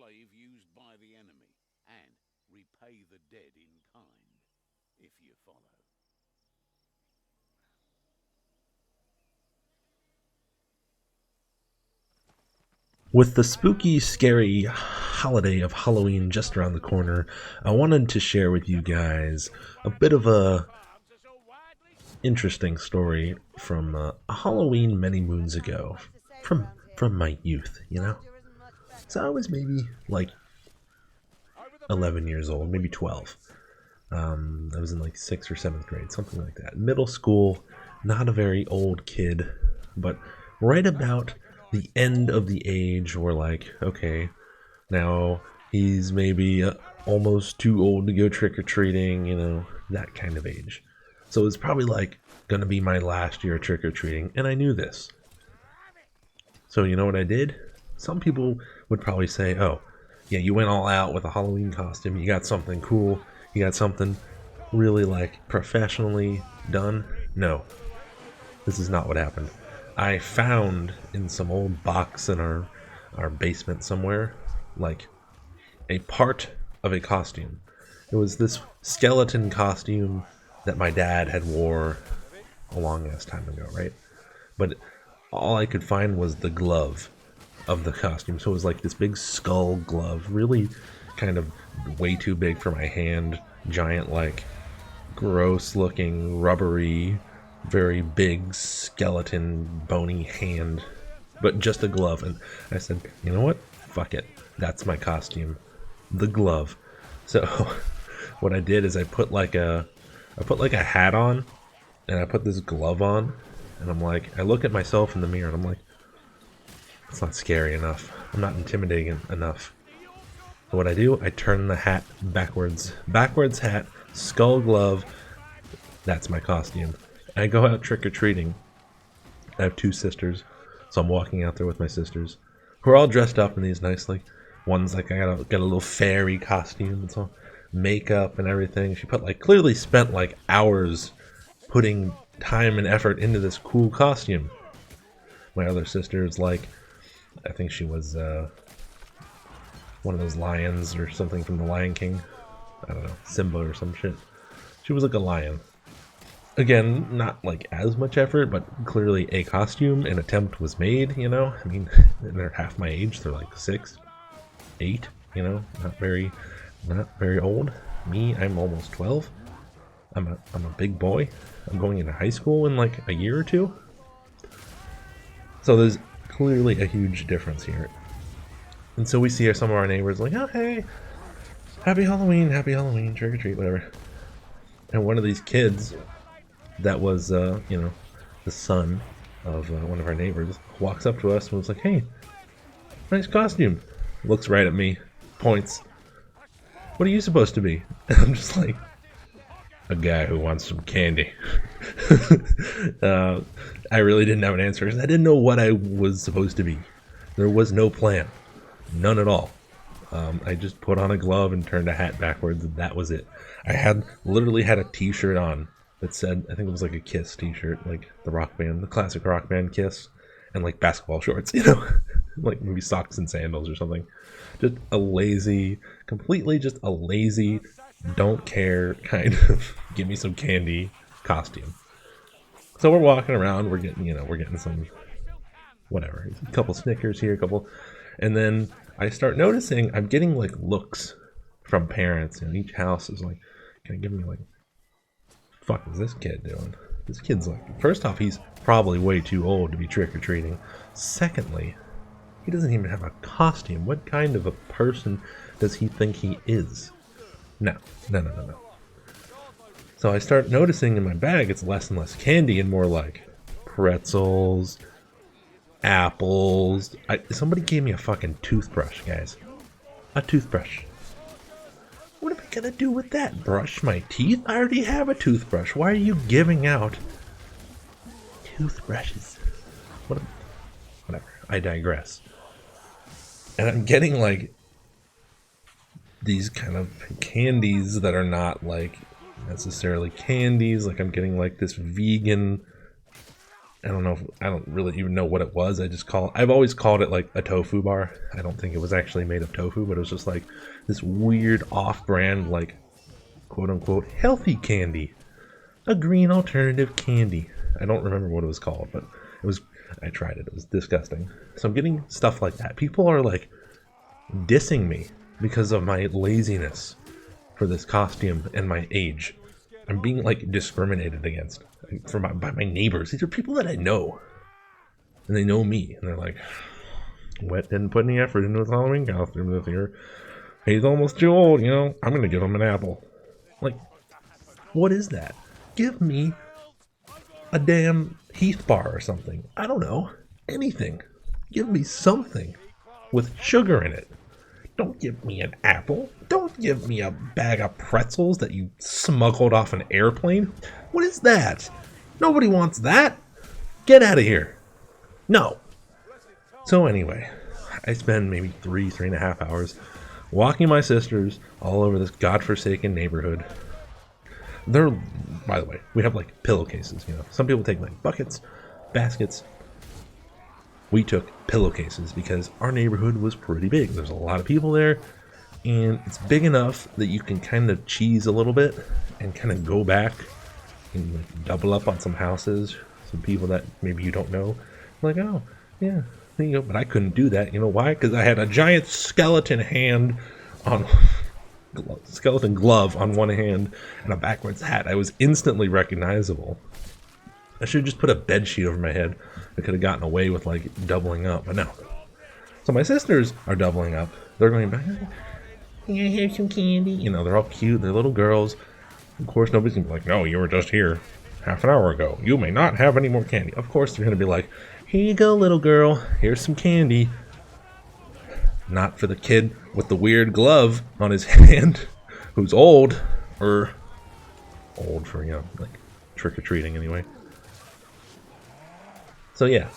slave used by the enemy, and repay the dead in kind, if you follow. With the spooky, scary holiday of Halloween just around the corner, I wanted to share with you guys a bit of a interesting story from a Halloween many moons ago, from my youth. So I was maybe like 11 years old, maybe 12. I was in like 6th or 7th grade, something like that. Middle school, not a very old kid, but right about the end of the age where, like, okay, now he's maybe almost too old to go trick-or-treating, that kind of age. So it was probably like gonna be my last year trick-or-treating, and I knew this. So you know what I did? Some people would probably say, oh, yeah, you went all out with a Halloween costume, you got something cool, you got something really like professionally done. No, this is not what happened. I found in some old box in our basement somewhere, like a part of a costume. It was this skeleton costume that my dad had wore a long ass time ago, right? But all I could find was the glove of the costume. So it was like this big skull glove, really kind of way too big for my hand, giant, like gross looking, rubbery, very big skeleton, bony hand, but just a glove. And I said, you know what? Fuck it. That's my costume. The glove. So what I did is I put like a hat on, and I put this glove on, and I'm like, I look at myself in the mirror and I'm like, it's not scary enough. I'm not intimidating enough. So what I do, I turn the hat backwards. Backwards hat, skull glove. That's my costume. I go out trick-or-treating. I have 2 sisters, so I'm walking out there with my sisters, who are all dressed up in these nice, like, one's like, I got a little fairy costume. It's all makeup and everything. She clearly spent like hours putting time and effort into this cool costume. My other sister is like, I think she was one of those lions or something from the Lion King. I don't know, Simba or some shit. She was like a lion. Again, not like as much effort, but clearly a costume, an attempt was made, I mean, they're half my age, they're like 6, 8, not very old. Me, I'm almost 12. I'm a big boy. I'm going into high school in like a year or two. So there's clearly a huge difference here. And so we see some of our neighbors like, oh, hey, happy Halloween, trick or treat, whatever. And one of these kids that was, the son of one of our neighbors walks up to us and was like, hey, nice costume. Looks right at me, points. What are you supposed to be? And I'm just like, a guy who wants some candy. I really didn't have an answer because I didn't know what I was supposed to be. There was no plan. None at all. I just put on a glove and turned a hat backwards, and that was it. I literally had a t-shirt on that said, I think it was like a Kiss t-shirt, like the rock band, the classic rock band Kiss, and like basketball shorts, like maybe socks and sandals or something. Just a lazy, completely just a lazy, don't care kind of give me some candy costume. So we're walking around, we're getting some whatever, a couple Snickers here, and then I start noticing I'm getting like looks from parents, and each house is like, kind of giving me like, fuck is this kid doing? This kid's like, first off, he's probably way too old to be trick-or-treating. Secondly, he doesn't even have a costume. What kind of a person does he think he is? No. So I start noticing in my bag it's less and less candy and more like pretzels, apples. Somebody gave me a fucking toothbrush, guys. A toothbrush. What am I gonna do with that? Brush my teeth? I already have a toothbrush. Why are you giving out toothbrushes? Whatever. I digress. And I'm getting like these kind of candies that are not like necessarily candies. Like I'm getting like this vegan I don't know if, I don't really even know what it was. I've always called it like a tofu bar. I don't think it was actually made of tofu, but it was just like this weird off-brand, like, quote-unquote healthy candy. A green alternative candy. I don't remember what it was called, but I tried it. It was disgusting. So I'm getting stuff like that. People are like dissing me because of my laziness for this costume and my age. I'm being like discriminated against by my neighbors. These are people that I know, and they know me, and they're like, "Wet didn't put any effort into his Halloween costume this year. He's almost too old, you know. I'm gonna give him an apple." Like, what is that? Give me a damn Heath bar or something. I don't know. Anything. Give me something with sugar in it. Don't give me an apple. Don't give me a bag of pretzels that you smuggled off an airplane. What is that? Nobody wants that. Get out of here. No. So anyway, I spend maybe 3.5 hours walking my sisters all over this godforsaken neighborhood. By the way, we have like pillowcases, you know. Some people take like buckets, baskets. We took pillowcases because our neighborhood was pretty big. There's a lot of people there, and it's big enough that you can kind of cheese a little bit and kind of go back and like double up on some houses, some people that maybe you don't know. Like, oh, yeah, there you go. But I couldn't do that. You know why? Because I had a giant skeleton glove on one hand and a backwards hat. I was instantly recognizable. I should have just put a bed sheet over my head. I could have gotten away with like doubling up, but no. So my sisters are doubling up. They're going back. Can I have some candy? You know, they're all cute. They're little girls. Of course, nobody's gonna be like, "No, you were just here half an hour ago. You may not have any more candy." Of course, they're gonna be like, "Here you go, little girl. Here's some candy." Not for the kid with the weird glove on his hand, who's old, or old for, you know, like trick-or-treating anyway. So yeah,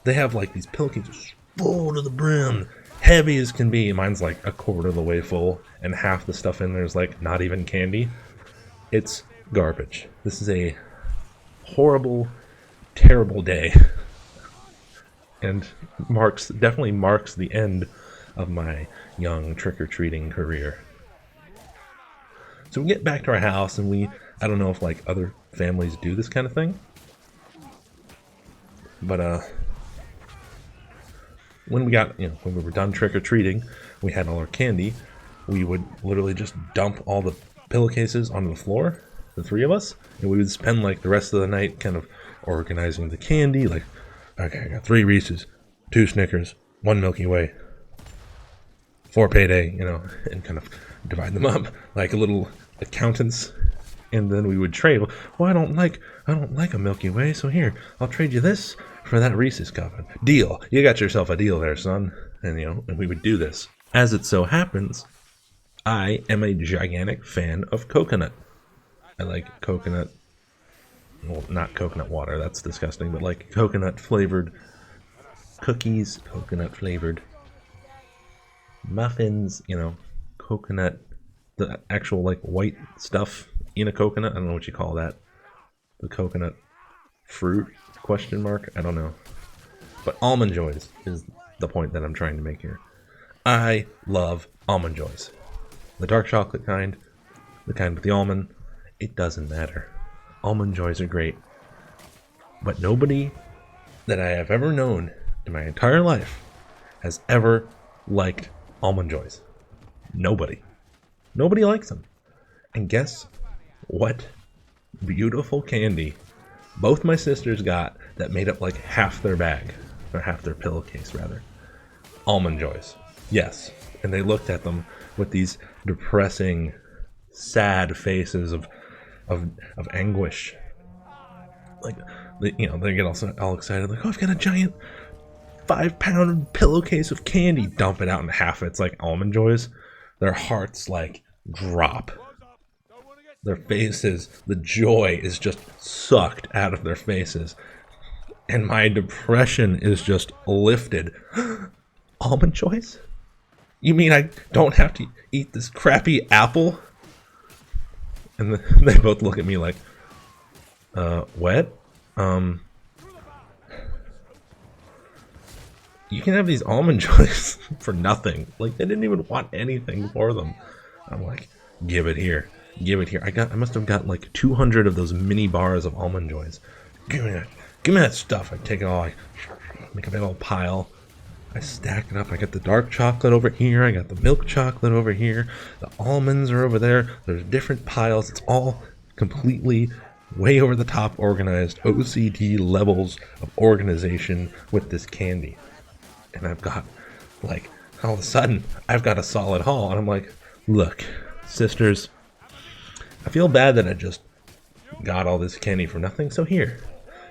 they have like these pillowcases full to the brim, heavy as can be. Mine's like a quarter of the way full, and half the stuff in there is like not even candy. It's garbage. This is a horrible, terrible day, and definitely marks the end of my young trick-or-treating career. So we get back to our house, and I don't know if like other families do this kind of thing, but when we were done trick-or-treating, we had all our candy. We would literally just dump all the pillowcases onto the floor, the three of us, and we would spend like the rest of the night kind of organizing the candy. Like, okay, I got 3 Reese's, 2 Snickers, 1 Milky Way, 4 Payday, you know, and kind of divide them up like a little accountants. And then we would trade. Well, I don't like a Milky Way, so here, I'll trade you this for that Reese's cup. Deal. You got yourself a deal there, son. And, you know, and we would do this. As it so happens, I am a gigantic fan of coconut. I like coconut, well, not coconut water, that's disgusting, but like coconut flavored cookies, coconut flavored muffins, you know, coconut, the actual like white stuff in a coconut. I don't know what you call that. The coconut fruit, question mark? I don't know. But Almond Joys is the point that I'm trying to make here. I love Almond Joys. The dark chocolate kind, the kind with the almond, it doesn't matter. Almond Joys are great. But nobody that I have ever known in my entire life has ever liked Almond Joys. Nobody. Nobody likes them. And guess what beautiful candy both my sisters got that made up like half their bag, or half their pillowcase rather. Almond Joys. Yes. And they looked at them with these depressing, sad faces of anguish. Like, they get all excited, like, "Oh, I've got a giant 5-pound pillowcase of candy." Dump it out, and half it's like Almond Joys. Their hearts like drop. Their faces, the joy is just sucked out of their faces, and my depression is just lifted. Almond Joys? You mean I don't have to eat this crappy apple? And they both look at me like, what? you can have these Almond Joys for nothing. Like, they didn't even want anything for them. I'm like, give it here. Give it here. I must have got like 200 of those mini bars of Almond Joys. Give me that. Give me that stuff. I take it all. I make a big old pile. I stack it up. I got the dark chocolate over here. I got the milk chocolate over here. The almonds are over there. There's different piles. It's all completely way over the top organized. OCD levels of organization with this candy. And I've got, like, all of a sudden, I've got a solid haul. And I'm like, look, sisters, I feel bad that I just got all this candy for nothing. So here,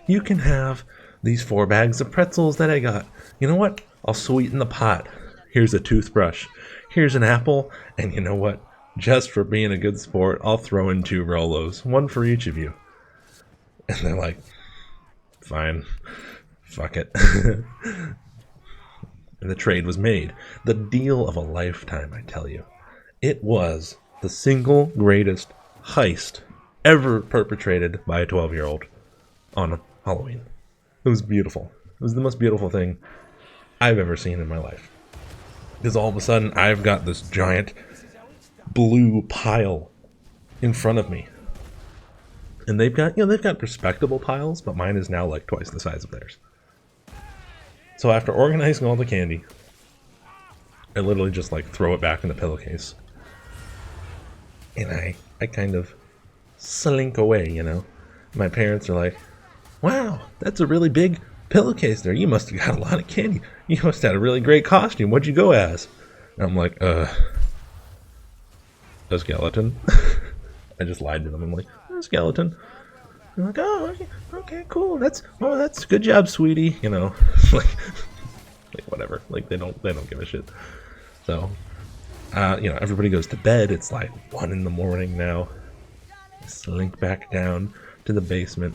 you can have these 4 bags of pretzels that I got. You know what? I'll sweeten the pot. Here's a toothbrush. Here's an apple. And you know what? Just for being a good sport, I'll throw in 2 Rolos. 1 for each of you. And they're like, fine. Fuck it. And the trade was made. The deal of a lifetime, I tell you. It was the single greatest heist ever perpetrated by a 12-year-old on Halloween. It was beautiful. It was the most beautiful thing I've ever seen in my life. Because all of a sudden, I've got this giant blue pile in front of me. And they've got respectable piles, but mine is now like twice the size of theirs. So after organizing all the candy, I literally just like throw it back in the pillowcase. And I kind of slink away, you know. My parents are like, wow, that's a really big pillowcase there. You must have got a lot of candy. You must have had a really great costume. What'd you go as? And I'm like, a skeleton. I just lied to them. I'm like, a skeleton. I'm like, oh, okay, cool. That's good job, sweetie. You know, like whatever. Like they don't give a shit. So, everybody goes to bed. It's like 1 a.m. now. I slink back down to the basement.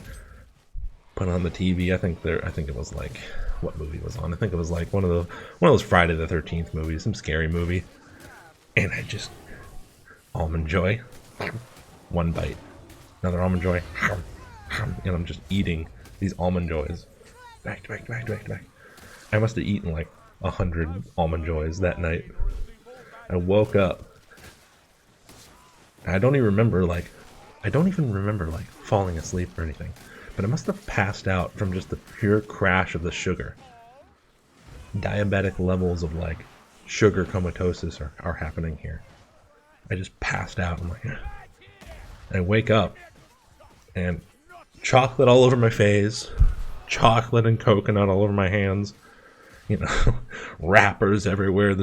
Put on the TV. I think it was like, what movie was on? I think it was like one of those Friday the 13th movies, some scary movie. And I just Almond Joy, 1 bite, another Almond Joy, and I'm just eating these Almond Joys, back to back. I must have eaten like 100 Almond Joys that night. I woke up. I don't even remember falling asleep or anything. But I must have passed out from just the pure crash of the sugar. Diabetic levels of like sugar comatosis are happening here. I just passed out. I'm like, I wake up and chocolate all over my face, chocolate and coconut all over my hands, you know, wrappers everywhere.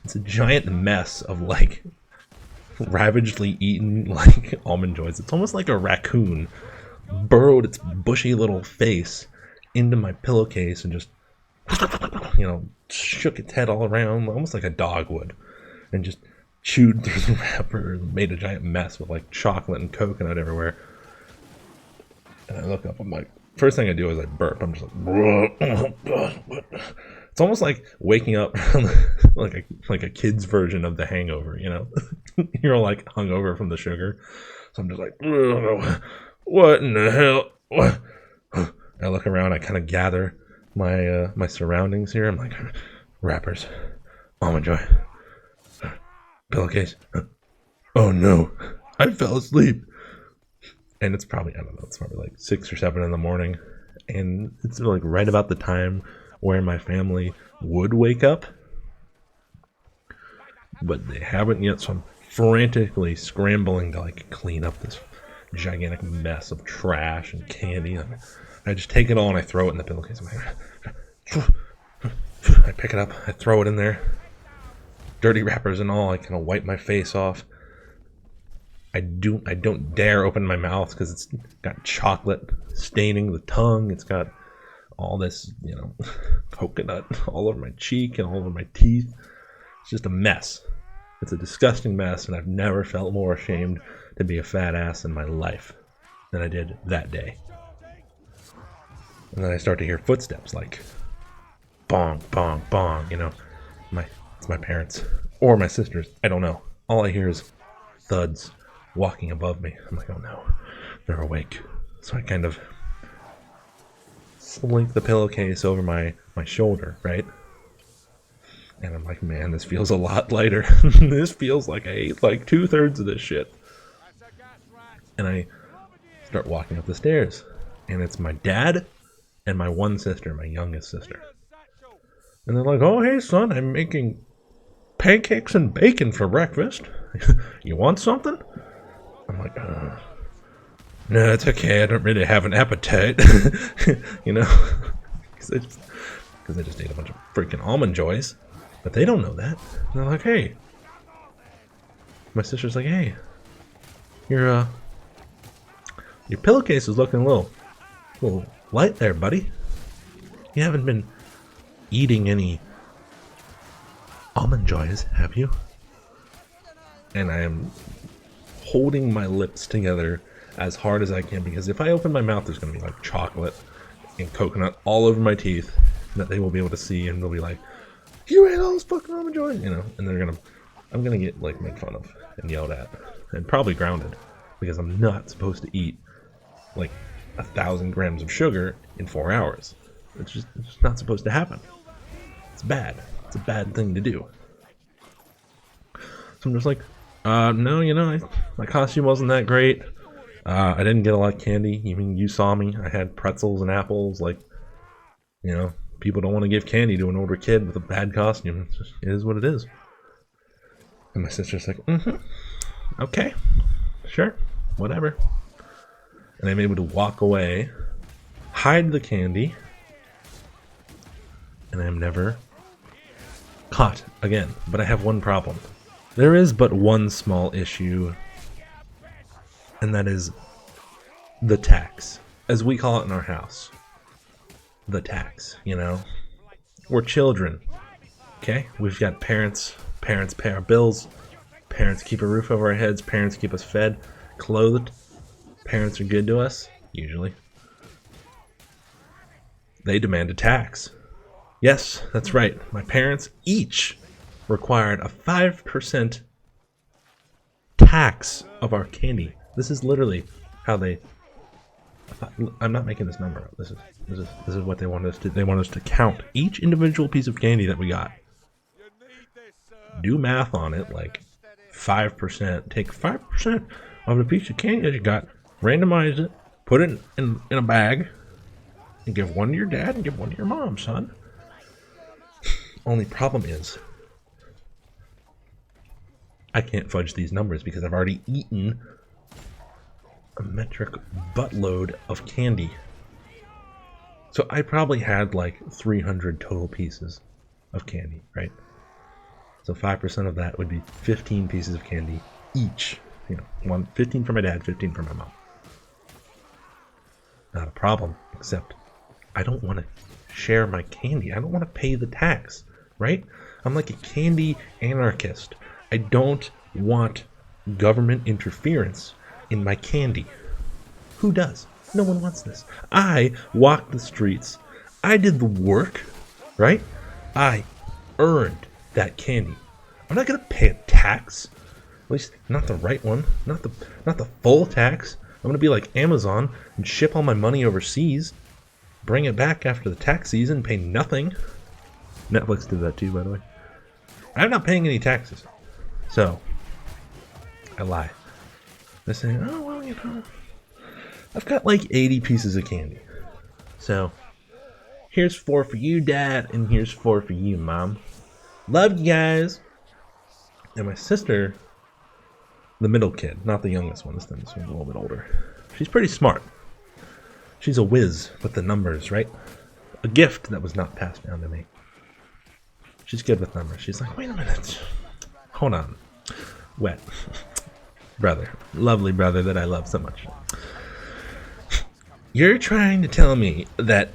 It's a giant mess of like ravagely eaten like Almond Joys. It's almost like a raccoon burrowed its bushy little face into my pillowcase and just, you know, shook its head all around, almost like a dog would, and just chewed through the wrapper and made a giant mess with like chocolate and coconut everywhere. And I look up, I'm like, first thing I do is I burp. I'm just like, it's almost like waking up like a kid's version of The Hangover, you know? You're all like hungover from the sugar. So I'm just like, what in the hell? I look around, I kind of gather my surroundings here. I'm like, wrappers, Almond Joy, pillowcase. Oh no, I fell asleep. And it's probably, I don't know, it's probably like 6 or 7 in the morning. And it's like right about the time where my family would wake up. But they haven't yet, so I'm frantically scrambling to like clean up this gigantic mess of trash and candy. I just take it all and I throw it in the pillowcase. I pick it up, I throw it in there. Dirty wrappers and all, I kind of wipe my face off. I don't dare open my mouth because it's got chocolate staining the tongue. It's got all this, you know, coconut all over my cheek and all over my teeth. It's just a mess. It's a disgusting mess, and I've never felt more ashamed to be a fat ass in my life than I did that day. And then I start to hear footsteps, like bong, bong, bong, you know. It's my parents or my sisters. I don't know. All I hear is thuds walking above me. I'm like, oh no, they're awake. So I kind of slink the pillowcase over my shoulder, right? And I'm like, man, this feels a lot lighter. This feels like I ate like 2/3 of this shit. And I start walking up the stairs. And it's my dad and my one sister, my youngest sister. And they're like, oh, hey, son, I'm making pancakes and bacon for breakfast. You want something? I'm like, no, it's okay. I don't really have an appetite. You know? Because I just ate a bunch of freaking Almond Joys. But they don't know that. And they're like, hey. My sister's like, hey. Your pillowcase is looking a little light there, buddy. You haven't been eating any Almond Joys, have you? And I am holding my lips together as hard as I can, because if I open my mouth, there's going to be like chocolate and coconut all over my teeth that they will be able to see, and they'll be like, you ate all those fucking Almond Joys, you know, and I'm gonna get like made fun of and yelled at and probably grounded, because I'm not supposed to eat like 1,000 grams of sugar in 4 hours. It's just not supposed to happen. It's bad. It's a bad thing to do. So I'm just like, no, you know, my costume wasn't that great. I didn't get a lot of candy. I mean, you saw me. I had pretzels and apples. Like, you know, people don't want to give candy to an older kid with a bad costume. It is what it is. And my sister's like, okay, sure, whatever. And I'm able to walk away, hide the candy, and I'm never caught again. But I have one problem. There is but one small issue, and that is the tax, as we call it in our house. The tax, you know? We're children, okay? We've got parents. Parents pay our bills. Parents keep a roof over our heads. Parents keep us fed, clothed. Parents are good to us, usually. They demand a tax. Yes, that's right. My parents each required a 5% tax of our candy. This is literally how they... I'm not making this number up. This is what they want us to. They want us to count each individual piece of candy that we got. Do math on it, like 5%. Take 5% of the piece of candy that you got, randomize it, put it in a bag, and give one to your dad and give one to your mom, son. Only problem is, I can't fudge these numbers because I've already eaten a metric buttload of candy. So I probably had like 300 total pieces of candy, right? So 5% of that would be 15 pieces of candy each. You know, 15 for my dad, 15 for my mom. Not a problem, except I don't want to share my candy. I don't want to pay the tax, right? I'm like a candy anarchist. I don't want government interference in my candy. Who does? No one wants this. I walked the streets. I did the work, right? I earned that candy. I'm not gonna pay a tax. At least not the right one. Not the full tax. I'm gonna be like Amazon and ship all my money overseas, bring it back after the tax season, pay nothing. Netflix did that too, by the way. I'm not paying any taxes. So I lie. They're saying, oh well, you know, I've got like 80 pieces of candy. So here's 4 for you, Dad, and here's 4 for you, Mom. Love you guys. And my sister, the middle kid, not the youngest one, this one's a little bit older. She's pretty smart. She's a whiz with the numbers, right? A gift that was not passed down to me. She's good with numbers. She's like, wait a minute. Hold on. Wet. Brother. Lovely brother that I love so much. You're trying to tell me that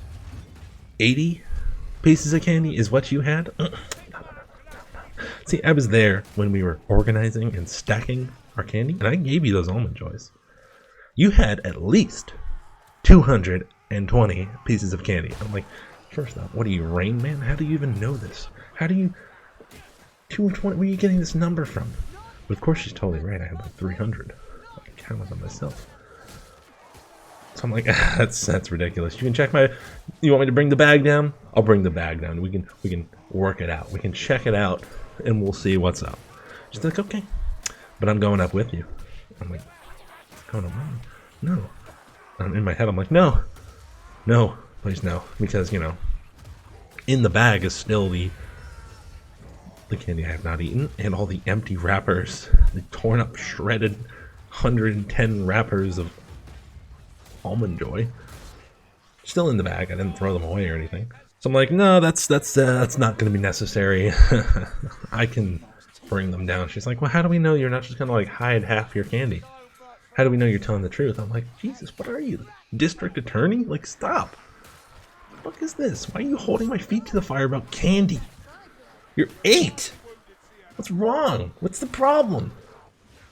80 pieces of candy is what you had? No. See, I was there when we were organizing and stacking our candy, and I gave you those Almond Joys. You had at least 220 pieces of candy. I'm like, first off, what are you, Rain Man? How do you even know this? How do you... 220? Where are you getting this number from? But of course she's totally right. I had like 300. I counted them myself. So I'm like, that's ridiculous. You can check my. You want me to bring the bag down? I'll bring the bag down. We can work it out. We can check it out, and we'll see what's up. She's like, okay, but I'm going up with you. I'm like, going up? No. In my head, I'm like, no, please no, because in the bag is still the candy I have not eaten, and all the empty wrappers, the torn up, shredded 110 wrappers of Almond Joy, still in the bag. I didn't throw them away or anything. So I'm like, no, that's not going to be necessary. I can bring them down. She's like, well, how do we know you're not just going to like hide half your candy? How do we know you're telling the truth? I'm like, Jesus, what are you, district attorney? Like, stop. What the fuck is this? Why are you holding my feet to the fire about candy? You're 8. What's wrong? What's the problem?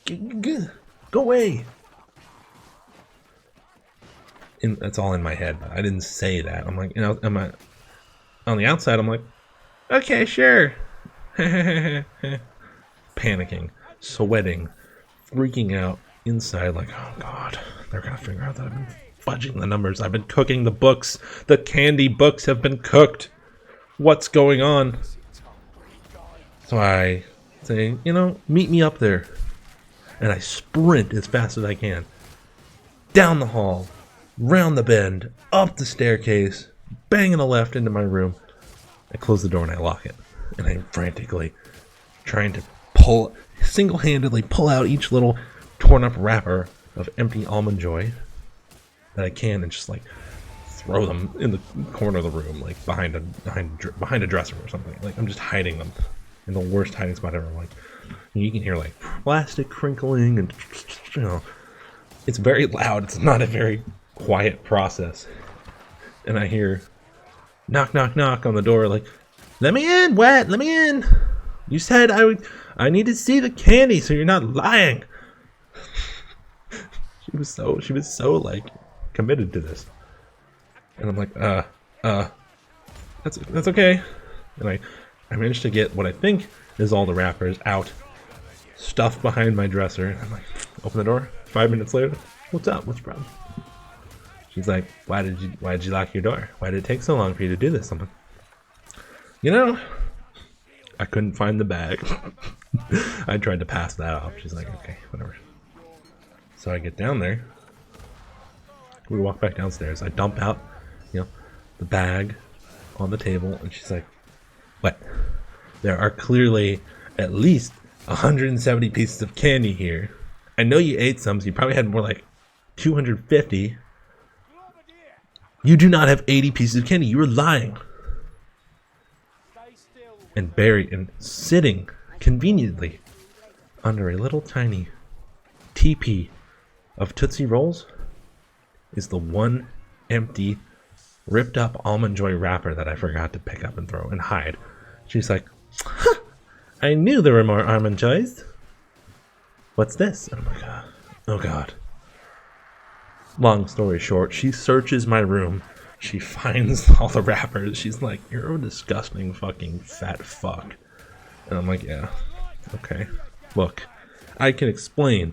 Go away. And that's all in my head. I didn't say that. I'm like, am I on the outside? I'm like, okay, sure. Panicking, sweating, freaking out. Inside, like, oh god, they're gonna figure out that I've been fudging the numbers. I've been cooking the books. The candy books have been cooked. What's going on? So I say, meet me up there. And I sprint as fast as I can. Down the hall, round the bend, up the staircase, banging a left into my room. I close the door and I lock it. And I'm frantically trying to single-handedly pull out each little torn up wrapper of empty Almond Joy that I can and just like throw them in the corner of the room, like behind a dresser or something. Like I'm just hiding them in the worst hiding spot ever. Like you can hear like plastic crinkling and it's very loud. It's not a very quiet process. And I hear knock knock knock on the door, like, let me in, Wet, let me in. You said I need to see the candy, so you're not lying. She was so like committed to this, and I'm like, that's okay. And I managed to get what I think is all the wrappers out, stuffed behind my dresser. And I'm like, open the door. 5 minutes later, what's up? What's the problem? She's like, why did you lock your door? Why did it take so long for you to do this? I'm like, I couldn't find the bag. I tried to pass that off. She's like, okay, whatever. So I get down there. We walk back downstairs. I dump out, the bag on the table, and she's like, what? There are clearly at least 170 pieces of candy here. I know you ate some, so you probably had more like 250. You do not have 80 pieces of candy. You were lying. And buried and sitting conveniently under a little tiny teepee of Tootsie Rolls is the one empty, ripped up Almond Joy wrapper that I forgot to pick up and throw and hide. She's like, huh, I knew there were more Almond Joys. What's this? And I'm like, oh god. Long story short, she searches my room. She finds all the wrappers. She's like, you're a disgusting fucking fat fuck. And I'm like, yeah, okay. Look, I can explain.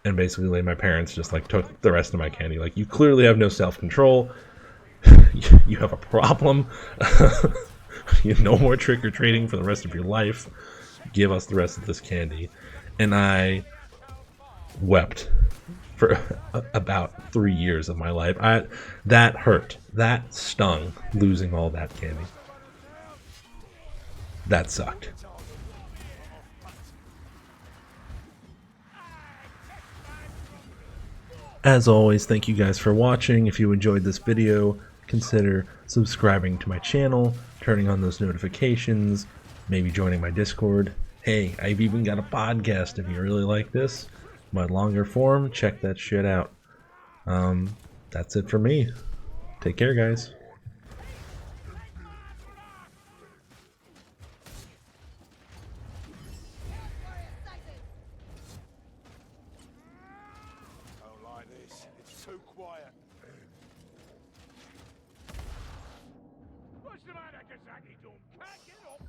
And basically my parents just like took the rest of my candy. Like, you clearly have no self-control. You have a problem. No more trick-or-treating for the rest of your life. Give us the rest of this candy. And I wept for about 3 years of my life. That hurt. That stung, losing all that candy. That sucked. As always, thank you guys for watching. If you enjoyed this video, consider subscribing to my channel, turning on those notifications, maybe joining my Discord. Hey, I've even got a podcast if you really like this. My longer form, check that shit out. That's it for me. Take care, guys. It's too quiet. What's the matter, Kazaki? Don't pack it up.